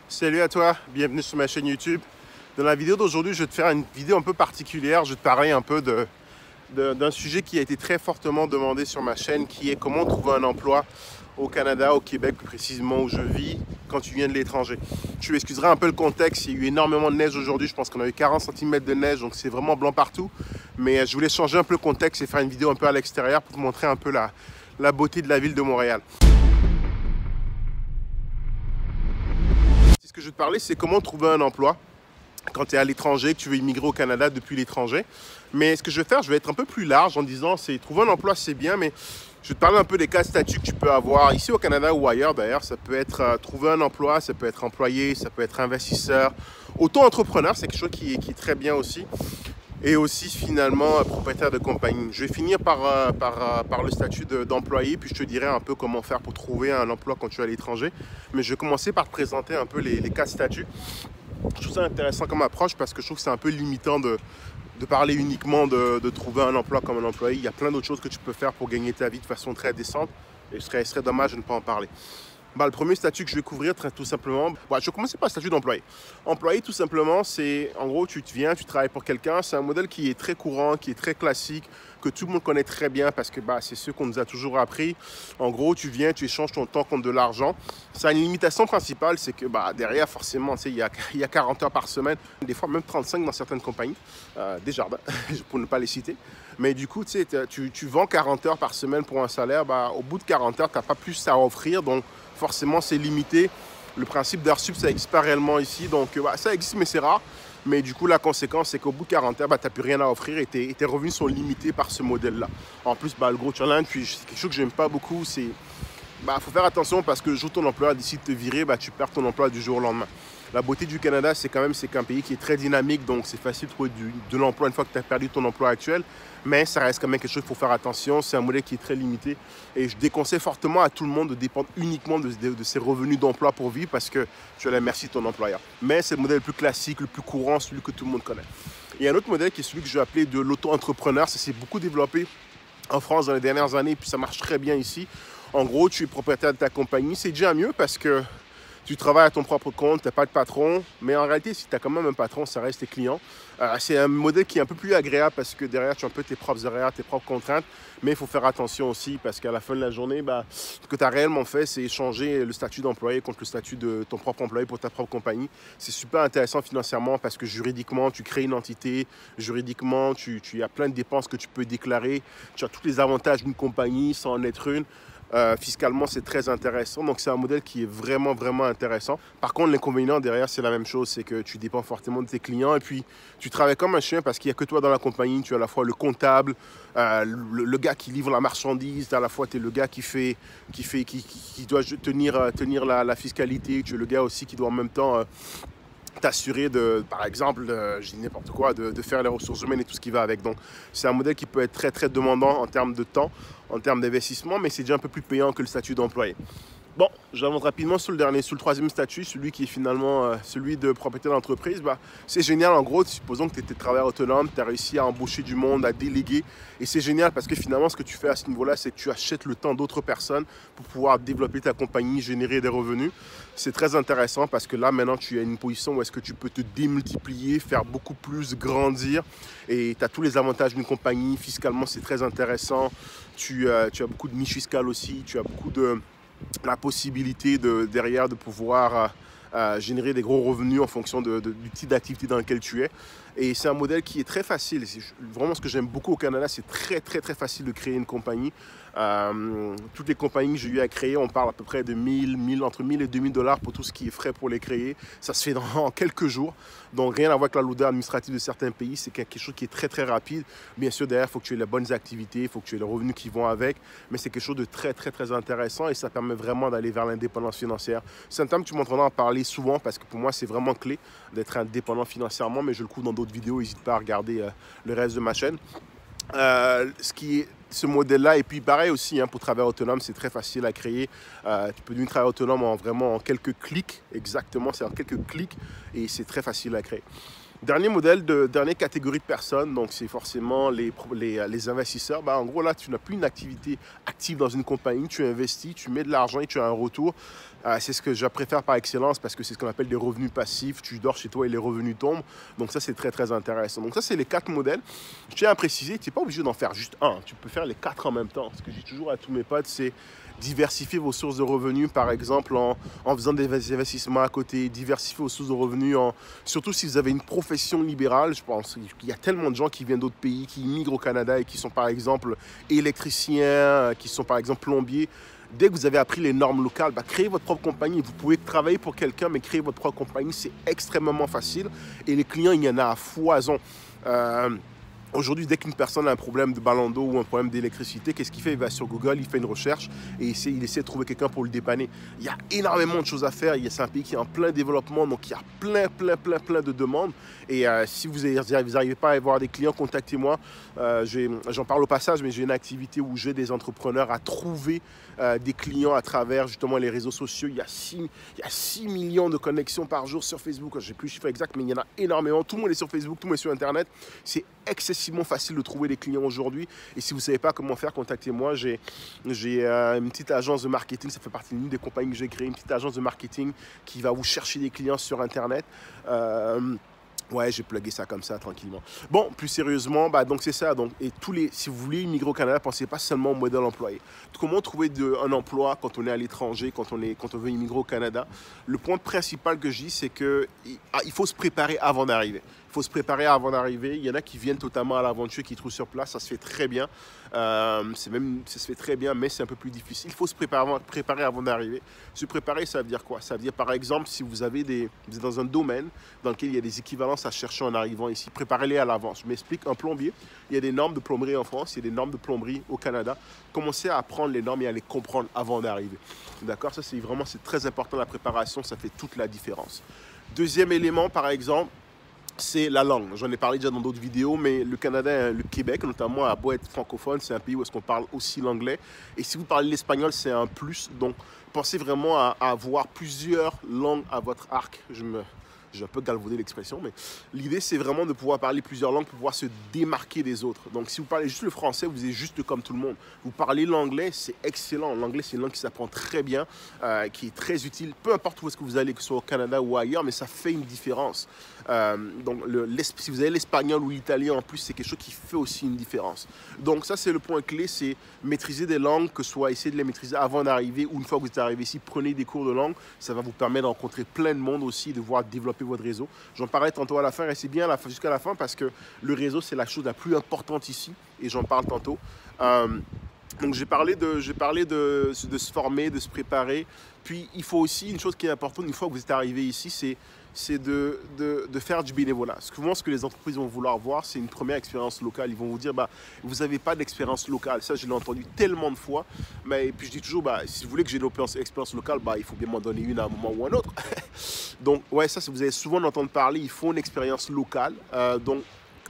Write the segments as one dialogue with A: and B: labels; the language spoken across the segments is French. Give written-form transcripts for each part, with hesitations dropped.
A: Salut à toi, bienvenue sur ma chaîne YouTube. Dans la vidéo d'aujourd'hui, je vais te faire une vidéo un peu particulière. Je vais te parler un peu d'un sujet qui a été très fortement demandé sur ma chaîne, qui est comment trouver un emploi au Canada, au Québec, plus précisément où je vis, quand tu viens de l'étranger. Tu m'excuseras un peu le contexte, il y a eu énormément de neige aujourd'hui, je pense qu'on a eu 40 cm de neige, donc c'est vraiment blanc partout. Mais je voulais changer un peu le contexte et faire une vidéo un peu à l'extérieur pour te montrer un peu la beauté de la ville de Montréal. Ce que je vais te parler, c'est comment trouver un emploi quand tu es à l'étranger, que tu veux immigrer au Canada depuis l'étranger. Mais ce que je vais faire, je vais être un peu plus large en disant, c'est trouver un emploi, c'est bien, mais je vais te parler un peu des cas de statut que tu peux avoir ici au Canada ou ailleurs d'ailleurs. Ça peut être trouver un emploi, ça peut être employé, ça peut être investisseur. Auto-entrepreneur, c'est quelque chose qui est très bien aussi. Et aussi finalement propriétaire de compagnie. Je vais finir par le statut d'employé, puis je te dirai un peu comment faire pour trouver un emploi quand tu es à l'étranger. Mais je vais commencer par te présenter un peu les cas de statut. Je trouve ça intéressant comme approche parce que je trouve que c'est un peu limitant de parler uniquement de trouver un emploi comme un employé. Il y a plein d'autres choses que tu peux faire pour gagner ta vie de façon très décente et ce serait dommage de ne pas en parler. Le premier statut que je vais couvrir tout simplement, je vais commencer par le statut d'employé. Employé tout simplement, c'est en gros tu tu travailles pour quelqu'un, c'est un modèle qui est très courant, qui est très classique, que tout le monde connaît très bien parce que c'est ce qu'on nous a toujours appris. En gros, tu viens, tu échanges ton temps contre de l'argent. Ça a une limitation principale, c'est que derrière forcément, il y a 40 heures par semaine, des fois même 35 dans certaines compagnies, Desjardins, pour ne pas les citer. Mais du coup, tu vends 40 heures par semaine pour un salaire, au bout de 40 heures, tu n'as pas plus à offrir, donc forcément, c'est limité. Le principe d'heure sup, ça n'existe pas réellement ici. Donc, ça existe, mais c'est rare. Mais du coup, la conséquence, c'est qu'au bout de 40 heures, tu n'as plus rien à offrir et tes revenus sont limités par ce modèle-là. En plus, le gros challenge, puis c'est quelque chose que j'aime pas beaucoup, c'est faut faire attention parce que le jour où ton employeur décide de te virer, tu perds ton emploi du jour au lendemain. La beauté du Canada, c'est qu'un pays qui est très dynamique, donc c'est facile de trouver de l'emploi une fois que tu as perdu ton emploi actuel, mais ça reste quand même quelque chose qu'il faut faire attention. C'est un modèle qui est très limité et je déconseille fortement à tout le monde de dépendre uniquement de ses revenus d'emploi pour vivre parce que tu es à la merci de ton employeur. Mais c'est le modèle le plus classique, le plus courant, celui que tout le monde connaît. Il y a un autre modèle qui est celui que je vais appeler de l'auto-entrepreneur. Ça s'est beaucoup développé en France dans les dernières années, puis ça marche très bien ici. En gros, tu es propriétaire de ta compagnie. C'est déjà mieux parce que tu travailles à ton propre compte, tu n'as pas de patron. Mais en réalité, si tu as quand même un patron, ça reste tes clients. C'est un modèle qui est un peu plus agréable parce que derrière, tu as un peu tes propres horaires, tes propres contraintes. Mais il faut faire attention aussi parce qu'à la fin de la journée, ce que tu as réellement fait, c'est échanger le statut d'employé contre le statut de ton propre employé pour ta propre compagnie. C'est super intéressant financièrement parce que juridiquement, tu crées une entité. Juridiquement, tu as plein de dépenses que tu peux déclarer. Tu as tous les avantages d'une compagnie sans en être une. Fiscalement, c'est très intéressant. Donc, c'est un modèle qui est vraiment, vraiment intéressant. Par contre, l'inconvénient derrière, c'est la même chose. C'est que tu dépends fortement de tes clients et puis tu travailles comme un chien parce qu'il n'y a que toi dans la compagnie. Tu as à la fois le comptable, le gars qui livre la marchandise. À la fois, tu es le gars qui doit tenir la fiscalité. Tu es le gars aussi qui doit en même temps t'assurer par exemple, je dis n'importe quoi, de faire les ressources humaines et tout ce qui va avec. Donc, c'est un modèle qui peut être très, très demandant en termes de temps, en termes d'investissement, mais c'est déjà un peu plus payant que le statut d'employé. Bon, j'avance rapidement sur le troisième statut, celui qui est finalement celui de propriétaire d'entreprise. C'est génial en gros, supposons que tu étais travailleur autonome, tu as réussi à embaucher du monde, à déléguer. Et c'est génial parce que finalement, ce que tu fais à ce niveau-là, c'est que tu achètes le temps d'autres personnes pour pouvoir développer ta compagnie, générer des revenus. C'est très intéressant parce que là, maintenant, tu as une position où est-ce que tu peux te démultiplier, faire beaucoup plus, grandir. Et tu as tous les avantages d'une compagnie. Fiscalement, c'est très intéressant. Tu as beaucoup de niches fiscales aussi. Tu as beaucoup de la possibilité derrière de pouvoir générer des gros revenus en fonction du type d'activité dans lequel tu es. Et c'est un modèle qui est très facile. Vraiment, ce que j'aime beaucoup au Canada, c'est très, très, très facile de créer une compagnie. Toutes les compagnies que j'ai eu à créer, on parle à peu près de entre 1000 et 2000 dollars pour tout ce qui est frais pour les créer. Ça se fait en quelques jours. Donc, rien à voir avec la lourdeur administrative de certains pays. C'est quelque chose qui est très, très rapide. Bien sûr, derrière, il faut que tu aies les bonnes activités, il faut que tu aies les revenus qui vont avec. Mais c'est quelque chose de très, très, très intéressant et ça permet vraiment d'aller vers l'indépendance financière. C'est un terme que tu m'entendras en parler souvent parce que pour moi, c'est vraiment clé d'être indépendant financièrement. Mais je le couvre dans d'autres vidéos. N'hésite pas à regarder le reste de ma chaîne. Ce modèle-là, et puis pareil aussi pour travailleur autonome, c'est très facile à créer. Tu peux devenir travailleur autonome en quelques clics, exactement, c'est en quelques clics et c'est très facile à créer. Dernière catégorie de personnes, donc c'est forcément les investisseurs. En gros, là, tu n'as plus une activité active dans une compagnie, tu investis, tu mets de l'argent et tu as un retour. C'est ce que je préfère par excellence parce que c'est ce qu'on appelle des revenus passifs. Tu dors chez toi et les revenus tombent. Donc ça, c'est très, très intéressant. Donc ça, c'est les 4 modèles. Je tiens à préciser, tu n'es pas obligé d'en faire juste un. Tu peux faire les 4 en même temps. Ce que je dis toujours à tous mes potes, c'est diversifier vos sources de revenus, par exemple en faisant des investissements à côté, diversifier vos sources de revenus, surtout si vous avez une profession libérale. Je pense qu'il y a tellement de gens qui viennent d'autres pays, qui immigrent au Canada et qui sont par exemple électriciens, qui sont par exemple plombiers. Dès que vous avez appris les normes locales, créez votre propre compagnie. Vous pouvez travailler pour quelqu'un, mais créer votre propre compagnie, c'est extrêmement facile. Et les clients, il y en a à foison. Aujourd'hui, dès qu'une personne a un problème de ballon d'eau ou un problème d'électricité, qu'est-ce qu'il fait? Il va sur Google, il fait une recherche et il essaie de trouver quelqu'un pour le dépanner. Il y a énormément de choses à faire. C'est un pays qui est en plein développement, donc il y a plein de demandes. Et si vous n'arrivez pas à avoir des clients, contactez-moi. J'en parle au passage, mais j'ai une activité où j'aide des entrepreneurs à trouver des clients à travers justement les réseaux sociaux. Il y a 6 millions de connexions par jour sur Facebook. Je n'ai plus le chiffre exact, mais il y en a énormément. Tout le monde est sur Facebook, tout le monde est sur Internet. C'est excessivement facile de trouver des clients aujourd'hui. Et si vous ne savez pas comment faire, contactez-moi. J'ai une petite agence de marketing. Ça fait partie d'une des compagnies que j'ai créées. Une petite agence de marketing qui va vous chercher des clients sur Internet. Ouais, j'ai plugué ça comme ça, tranquillement. Bon, plus sérieusement, donc c'est ça. Donc, si vous voulez immigrer au Canada, pensez pas seulement au modèle employé. Comment trouver un emploi quand on est à l'étranger, quand on veut immigrer au Canada? Le point principal que je dis, c'est qu'il faut se préparer avant d'arriver. Il faut se préparer avant d'arriver. Il y en a qui viennent totalement à l'aventure, qui trouvent sur place. Ça se fait très bien. Ça se fait très bien, mais c'est un peu plus difficile. Il faut se préparer avant d'arriver. Se préparer, ça veut dire quoi? Ça veut dire, par exemple, si vous êtes dans un domaine dans lequel il y a des équivalences à chercher en arrivant ici, préparez-les à l'avance. Je m'explique, un plombier, il y a des normes de plomberie en France, il y a des normes de plomberie au Canada. Commencez à apprendre les normes et à les comprendre avant d'arriver. D'accord? Ça, c'est très important, la préparation, ça fait toute la différence. Deuxième élément, par exemple, c'est la langue. J'en ai parlé déjà dans d'autres vidéos, mais le Canada, le Québec notamment, a beau être francophone, c'est un pays où est-ce qu'on parle aussi l'anglais. Et si vous parlez l'espagnol, c'est un plus. Donc, pensez vraiment à avoir plusieurs langues à votre arc. J'ai un peu galvaudé l'expression, mais l'idée, c'est vraiment de pouvoir parler plusieurs langues pour pouvoir se démarquer des autres. Donc, si vous parlez juste le français, vous êtes juste comme tout le monde. Vous parlez l'anglais, c'est excellent. L'anglais, c'est une langue qui s'apprend très bien, qui est très utile, peu importe où est-ce que vous allez, que ce soit au Canada ou ailleurs, mais ça fait une différence. Donc, si vous avez l'espagnol ou l'italien en plus, c'est quelque chose qui fait aussi une différence. Donc, ça, c'est le point clé, c'est maîtriser des langues, que ce soit essayer de les maîtriser avant d'arriver ou une fois que vous êtes arrivé ici, prenez des cours de langue. Ça va vous permettre de rencontrer plein de monde aussi, de voir développer votre réseau. J'en parlais tantôt à la fin, restez bien jusqu'à la fin parce que le réseau, c'est la chose la plus importante ici et j'en parle tantôt. Donc, j'ai parlé de se former, de se préparer. Puis, il faut aussi, une chose qui est importante, une fois que vous êtes arrivé ici, c'est de faire du bénévolat. Souvent, ce que les entreprises vont vouloir voir, c'est une première expérience locale. Ils vont vous dire, vous n'avez pas d'expérience locale. Ça, je l'ai entendu tellement de fois. Mais puis, je dis toujours, si vous voulez que j'ai une expérience locale, il faut bien m'en donner une à un moment ou à un autre. Donc, ouais, ça, vous allez souvent entendre parler, il faut une expérience locale. Donc,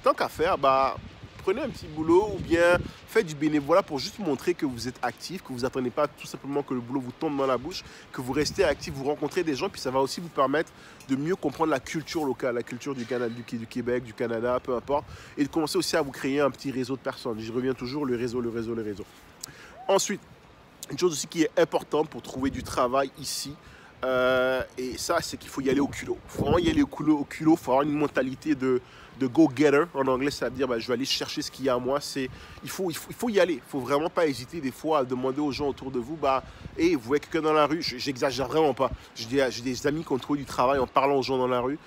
A: tant qu'à faire, prenez un petit boulot ou bien faites du bénévolat pour juste montrer que vous êtes actif, que vous n'attendez pas tout simplement que le boulot vous tombe dans la bouche, que vous restez actif, vous rencontrez des gens, puis ça va aussi vous permettre de mieux comprendre la culture locale, la culture du Canada, du Québec, du Canada, peu importe, et de commencer aussi à vous créer un petit réseau de personnes. J'y reviens toujours, le réseau. Ensuite, une chose aussi qui est importante pour trouver du travail ici, et ça, c'est qu'il faut y aller au culot. Il faut vraiment y aller au culot, il faut avoir une mentalité de go-getter. En anglais, ça veut dire je vais aller chercher ce qu'il y a à moi. Il faut y aller. Il ne faut vraiment pas hésiter des fois à demander aux gens autour de vous, hey, vous voyez quelqu'un dans la rue? J'exagère vraiment pas. J'ai des amis qui ont trouvé du travail en parlant aux gens dans la rue.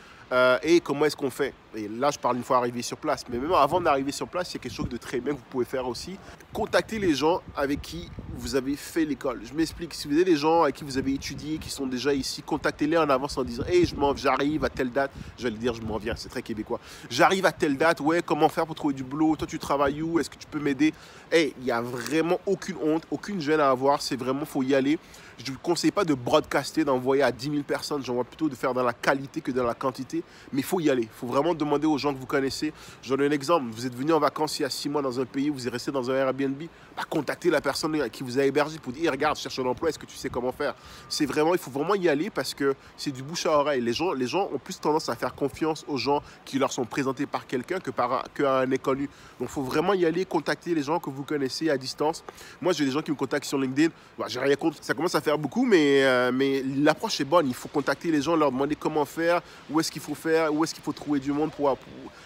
A: Et comment est-ce qu'on fait? Et là, je parle une fois arrivé sur place. Mais même avant d'arriver sur place, il y a quelque chose de très bien que vous pouvez faire aussi. Contactez les gens avec qui vous avez fait l'école. Je m'explique. Si vous avez des gens avec qui vous avez étudié, qui sont déjà ici, contactez-les en avance en disant « Hey, j'arrive à telle date. » J'allais dire « Je m'en viens », c'est très québécois. « J'arrive à telle date. Ouais, comment faire pour trouver du boulot? Toi, tu travailles où? Est-ce que tu peux m'aider? » Hey, il n'y a vraiment aucune honte, aucune gêne à avoir. C'est vraiment, il faut y aller. Je ne vous conseille pas de broadcaster, d'envoyer à 10 000 personnes. J'envoie plutôt de faire dans la qualité que dans la quantité. Mais il faut y aller. Il faut vraiment demander aux gens que vous connaissez. Je donne un exemple. Vous êtes venu en vacances il y a 6 mois dans un pays, vous êtes resté dans un Airbnb Airbnb, bah, contactez la personne qui vous a hébergé pour dire, hey, regarde, je cherche un emploi, est-ce que tu sais comment faire? C'est vraiment, il faut vraiment y aller parce que c'est du bouche à oreille. Les gens ont plus tendance à faire confiance aux gens qui leur sont présentés par quelqu'un qu'à un inconnu. Donc, il faut vraiment y aller, contacter les gens que vous connaissez à distance. Moi, j'ai des gens qui me contactent sur LinkedIn. Bah, j'ai rien contre, ça commence à faire beaucoup, mais l'approche est bonne. Il faut contacter les gens, leur demander comment faire, où est-ce qu'il faut faire, où est-ce qu'il faut trouver du monde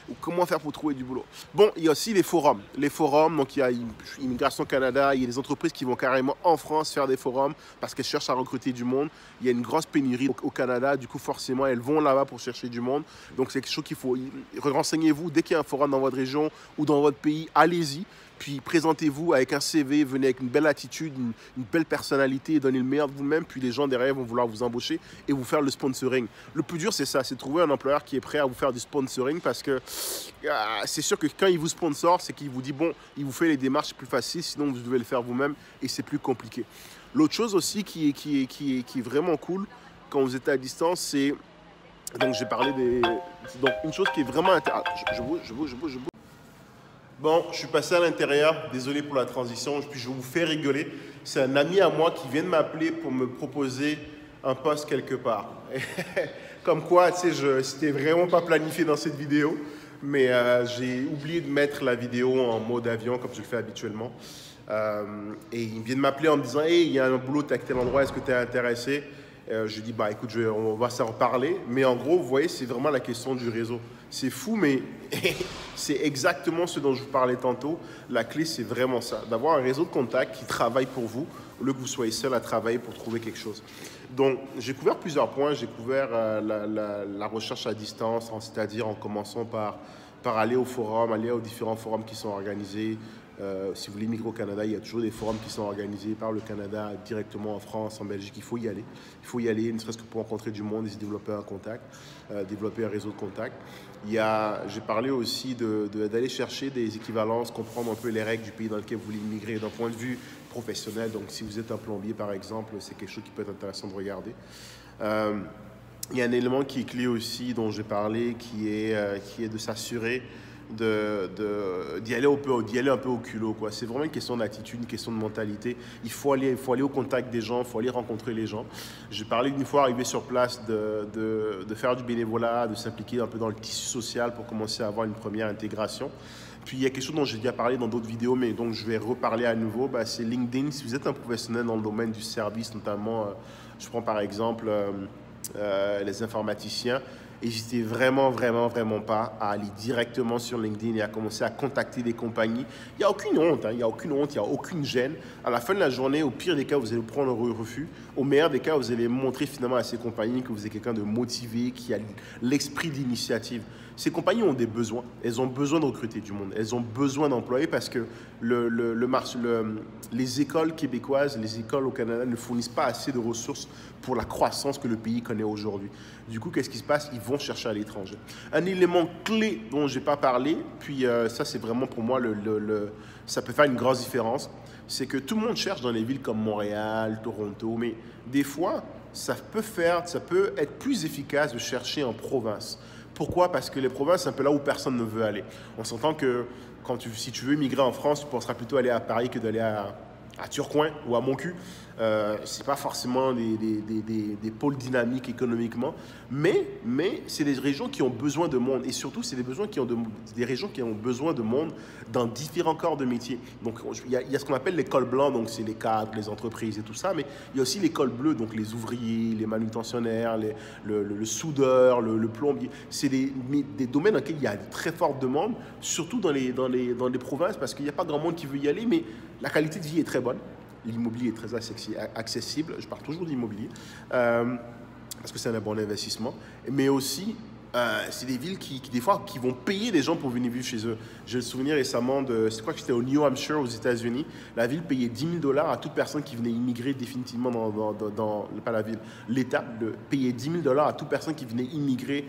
A: ou comment faire pour trouver du boulot. Bon, il y a aussi les forums. Les forums, donc il y a Immigration Canada, il y a des entreprises qui vont carrément en France faire des forums parce qu'elles cherchent à recruter du monde. Il y a une grosse pénurie au Canada, du coup forcément elles vont là-bas pour chercher du monde. Donc c'est quelque chose qu'il faut, renseignez-vous dès qu'il y a un forum dans votre région ou dans votre pays, allez-y. Puis présentez-vous avec un CV, venez avec une belle attitude, une belle personnalité, donnez le meilleur de vous-même, puis les gens derrière vont vouloir vous embaucher et vous faire le sponsoring. Le plus dur, c'est ça, c'est de trouver un employeur qui est prêt à vous faire du sponsoring parce que c'est sûr que quand il vous sponsor, c'est qu'il vous dit, bon, il vous fait les démarches plus faciles, sinon vous devez le faire vous-même et c'est plus compliqué. L'autre chose aussi qui est vraiment cool quand vous êtes à distance, c'est... Donc j'ai parlé des... Donc une chose qui est vraiment intéressante... Je bouge. Bon, je suis passé à l'intérieur, désolé pour la transition, puis je vais vous faire rigoler. C'est un ami à moi qui vient de m'appeler pour me proposer un poste quelque part. Comme quoi, tu sais, c'était vraiment pas planifié dans cette vidéo, mais j'ai oublié de mettre la vidéo en mode avion comme je le fais habituellement. Et il vient de m'appeler en me disant « Hey, il y a un boulot, t'es à tel endroit, est-ce que tu es intéressé ?» Je lui dis, bah écoute, on va s'en reparler. Mais en gros, vous voyez, c'est vraiment la question du réseau. C'est fou, mais c'est exactement ce dont je vous parlais tantôt. La clé, c'est vraiment ça. D'avoir un réseau de contacts qui travaille pour vous, au lieu que vous soyez seul à travailler pour trouver quelque chose. Donc, j'ai couvert plusieurs points. J'ai couvert la recherche à distance, c'est-à-dire en commençant par aller au forum, aller aux différents forums qui sont organisés. Si vous voulez migrer au Canada, il y a toujours des forums qui sont organisés par le Canada directement en France, en Belgique. Il faut y aller. Il faut y aller, ne serait-ce que pour rencontrer du monde et se développer un contact, développer un réseau de contacts. J'ai parlé aussi d'aller chercher des équivalences, comprendre un peu les règles du pays dans lequel vous voulez immigrer d'un point de vue professionnel. Donc, si vous êtes un plombier, par exemple, c'est quelque chose qui peut être intéressant de regarder. Il y a un élément qui est clé aussi, dont j'ai parlé, qui est de s'assurer d'y aller un peu au culot, quoi. C'est vraiment une question d'attitude, une question de mentalité. Il faut aller au contact des gens, il faut aller rencontrer les gens. J'ai parlé d'une fois arrivé sur place de faire du bénévolat, de s'impliquer un peu dans le tissu social pour commencer à avoir une première intégration. Puis il y a quelque chose dont j'ai déjà parlé dans d'autres vidéos, mais donc je vais reparler à nouveau, c'est LinkedIn. Si vous êtes un professionnel dans le domaine du service, notamment, je prends par exemple les informaticiens, n'hésitez vraiment pas à aller directement sur LinkedIn et à commencer à contacter des compagnies. Il n'y a aucune honte, il n'y a aucune gêne. À la fin de la journée, au pire des cas, vous allez prendre un refus. Au meilleur des cas, vous allez montrer finalement à ces compagnies que vous êtes quelqu'un de motivé, qui a l'esprit d'initiative. Ces compagnies ont des besoins. Elles ont besoin de recruter du monde. Elles ont besoin d'employer parce que les écoles québécoises, les écoles au Canada ne fournissent pas assez de ressources pour la croissance que le pays connaît aujourd'hui. Du coup, qu'est-ce qui se passe? Ils vont chercher à l'étranger. Un élément clé dont je n'ai pas parlé, puis ça c'est vraiment pour moi, ça peut faire une grosse différence, c'est que tout le monde cherche dans les villes comme Montréal, Toronto, mais des fois, ça peut être plus efficace de chercher en province. Pourquoi? Parce que les provinces, c'est un peu là où personne ne veut aller. On s'entend que si tu veux migrer en France, tu penseras plutôt aller à Paris que d'aller à Turcoing ou à Montcuq. Ce n'est pas forcément des pôles dynamiques économiquement, mais c'est des régions qui ont besoin de monde. Et surtout, c'est des régions qui ont besoin de monde dans différents corps de métier. Donc, il y a ce qu'on appelle les cols blancs, donc c'est les cadres, les entreprises et tout ça, mais il y a aussi les cols bleus, donc les ouvriers, les manutentionnaires, le soudeur, le plombier. C'est des domaines dans lesquels il y a une très forte demande, surtout dans les provinces, parce qu'il n'y a pas grand monde qui veut y aller, mais la qualité de vie est très bonne. L'immobilier est très accessible. Je parle toujours d'immobilier parce que c'est un bon investissement. Mais aussi, c'est des villes des fois, qui vont payer des gens pour venir vivre chez eux. J'ai le souvenir récemment je crois que c'était au New Hampshire, aux États-Unis. La ville payait 10 000 $ à toute personne qui venait immigrer définitivement pas la ville. L'État payait 10 000 $ à toute personne qui venait immigrer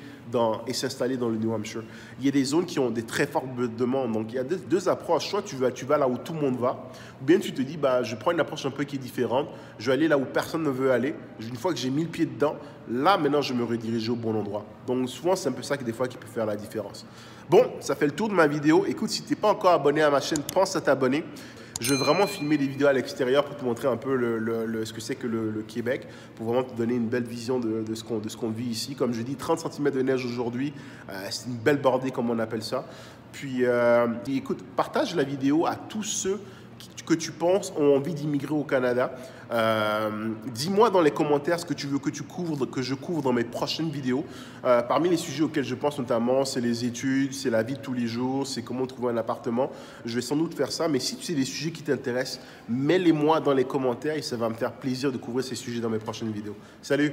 A: et s'installer dans le New Hampshire. Il y a des zones qui ont des très fortes demandes. Donc, il y a deux approches. Soit tu vas là où tout le monde va, ou bien tu te dis, je prends une approche un peu qui est différente. Je vais aller là où personne ne veut aller. Une fois que j'ai mis le pied dedans, là, maintenant, je me redirige au bon endroit. Donc, souvent, c'est un peu ça qui peut faire la différence. Bon, ça fait le tour de ma vidéo. Écoute, si tu n'es pas encore abonné à ma chaîne, pense à t'abonner. Je vais vraiment filmer des vidéos à l'extérieur pour te montrer un peu ce que c'est que le Québec, pour vraiment te donner une belle vision de ce qu'on vit ici. Comme je dis, 30 cm de neige aujourd'hui, c'est une belle bordée comme on appelle ça. Puis écoute, partage la vidéo à tous ceux que tu penses ont envie d'immigrer au Canada. Dis-moi dans les commentaires ce que tu veux que je couvre dans mes prochaines vidéos. Parmi les sujets auxquels je pense notamment, c'est les études, c'est la vie de tous les jours, c'est comment trouver un appartement. Je vais sans doute faire ça, mais si tu sais des sujets qui t'intéressent, mets-les-moi dans les commentaires et ça va me faire plaisir de couvrir ces sujets dans mes prochaines vidéos. Salut!